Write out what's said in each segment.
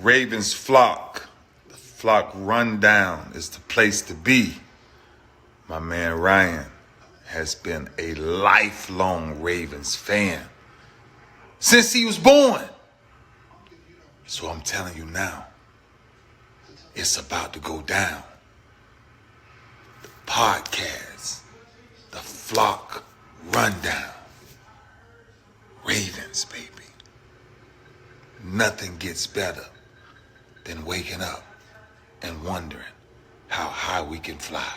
Ravens flock. The flock rundown is the place to be. My man Ryan has been a lifelong Ravens fan since he was born. So I'm telling you now, it's about to go down. The podcast, the flock rundown. Ravens, baby. Nothing gets better than waking up and wondering how high we can fly.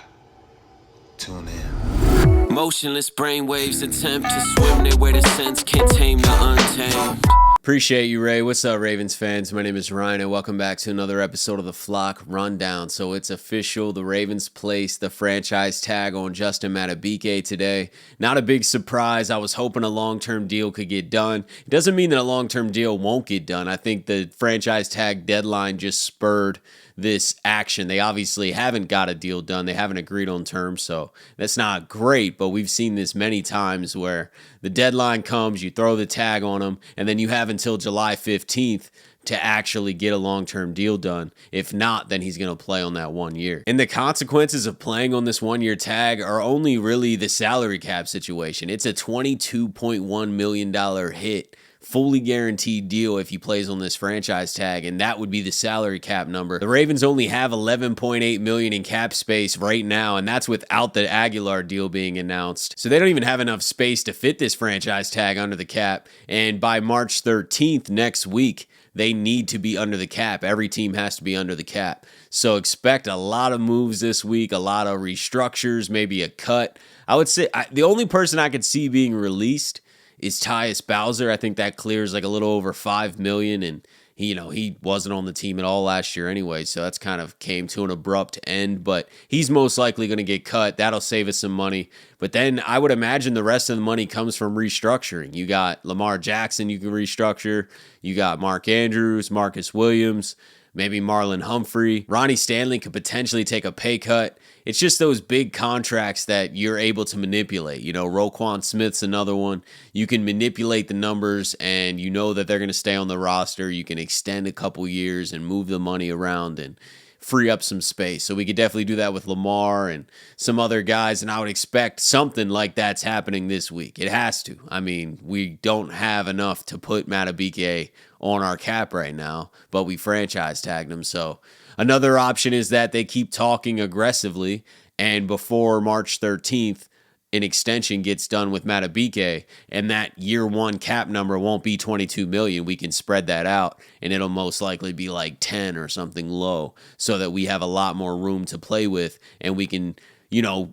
Tune in. Motionless brainwaves attempt to swim their way to sense, can't tame the untamed. Appreciate you, Ray. What's up, Ravens fans? My name is Ryan, and welcome back to another episode of the Flock Rundown. So it's official. The Ravens placed the franchise tag on Justin Madubuike today. Not a big surprise. I was hoping a long-term deal could get done. It doesn't mean that a long-term deal won't get done. I think the franchise tag deadline just spurred this action. They obviously haven't got a deal done. They haven't agreed on terms, so that's not great, but we've seen this many times where the deadline comes, you throw the tag on them, and then you have until July 15th to actually get a long-term deal done. If not, then he's going to play on that 1 year. And the consequences of playing on this 1 year tag are only really the salary cap situation. It's a $22.1 million hit, fully guaranteed deal if he plays on this franchise tag, and that would be the salary cap number. The Ravens only have $11.8 million in cap space right now, and that's without the Aguilar deal being announced. So they don't even have enough space to fit this franchise tag under the cap, and by March 13th next week, they need to be under the cap. Every team has to be under the cap. So expect a lot of moves this week, a lot of restructures, maybe a cut. I would say the only person I could see being released is Tyus Bowser. I think that clears like a little over $5 million, and he wasn't on the team at all last year anyway, so that's kind of came to an abrupt end, but he's most likely going to get cut. That'll save us some money, but then I would imagine the rest of the money comes from restructuring. You got Lamar Jackson you can restructure, you got Mark Andrews, Marcus Williams, maybe Marlon Humphrey. Ronnie Stanley could potentially take a pay cut. It's just those big contracts that you're able to manipulate. Roquan Smith's another one. You can manipulate the numbers, and you know that they're going to stay on the roster. You can extend a couple years and move the money around and free up some space. So we could definitely do that with Lamar and some other guys, and I would expect something like that's happening this week. It has to. I mean, we don't have enough to put Madubuike on our cap right now, but we franchise tagged him. So another option is that they keep talking aggressively, and before March 13th, an extension gets done with Madubuike, and that year one cap number won't be $22 million. We can spread that out, and it'll most likely be like 10 or something low, so that we have a lot more room to play with, and we can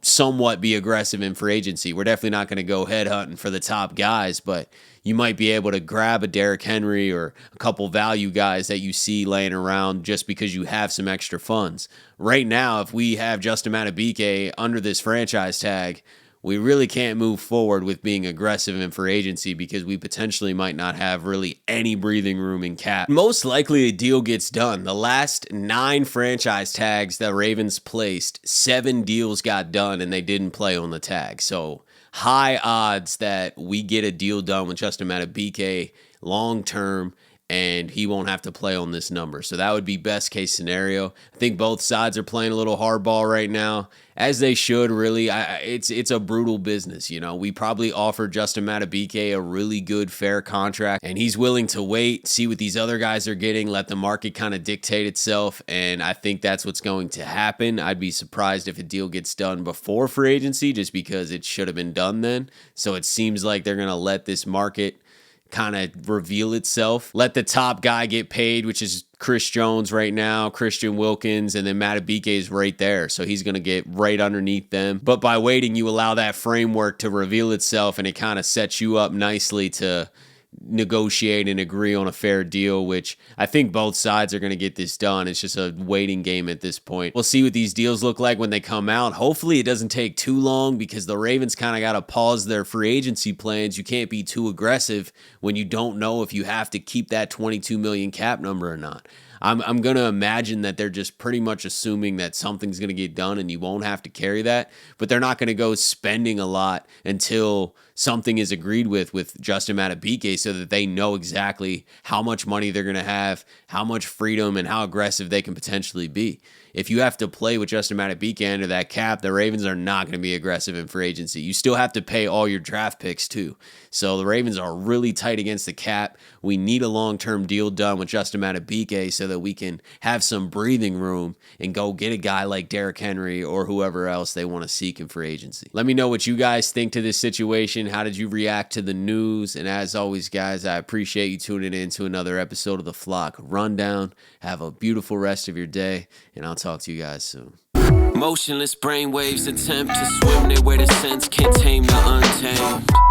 somewhat be aggressive in free agency. We're definitely not going to go headhunting for the top guys, but you might be able to grab a Derrick Henry or a couple value guys that you see laying around just because you have some extra funds. Right now, if we have Justin Madubuike under this franchise tag, we really can't move forward with being aggressive in free agency because we potentially might not have really any breathing room in cap. Most likely a deal gets done. The last 9 franchise tags that Ravens placed, 7 deals got done and they didn't play on the tag. So high odds that we get a deal done with Justin Madubuike long term, and he won't have to play on this number. So that would be best case scenario. I think both sides are playing a little hardball right now, as they should, really. It's a brutal business, We probably offered Justin Madubuike a really good, fair contract, and he's willing to wait, see what these other guys are getting, let the market kind of dictate itself, and I think that's what's going to happen. I'd be surprised if a deal gets done before free agency, just because it should have been done then. So it seems like they're going to let this market kind of reveal itself. Let the top guy get paid, which is Chris Jones right now, Christian Wilkins, and then Madubuike is right there. So he's going to get right underneath them. But by waiting, you allow that framework to reveal itself, and it kind of sets you up nicely to negotiate and agree on a fair deal, which I think both sides are going to get this done. It's just a waiting game at this point. We'll see what these deals look like when they come out. Hopefully it doesn't take too long, because the Ravens kind of got to pause their free agency plans. You can't be too aggressive when you don't know if you have to keep that $22 million cap number or not. I'm going to imagine that they're just pretty much assuming that something's going to get done and you won't have to carry that, but they're not going to go spending a lot until something is agreed with Justin Madubuike so that they know exactly how much money they're going to have, how much freedom, and how aggressive they can potentially be. If you have to play with Justin Madubuike under that cap, the Ravens are not going to be aggressive in free agency. You still have to pay all your draft picks too. So the Ravens are really tight against the cap. We need a long-term deal done with Justin Madubuike so that we can have some breathing room and go get a guy like Derrick Henry or whoever else they want to seek in free agency. Let me know what you guys think to this situation. How did you react to the news? And as always, guys, I appreciate you tuning in to another episode of the Flock Rundown. Have a beautiful rest of your day, and I'll talk to you guys soon. Motionless brainwaves attempt to swim there where the sense can't tame the untamed.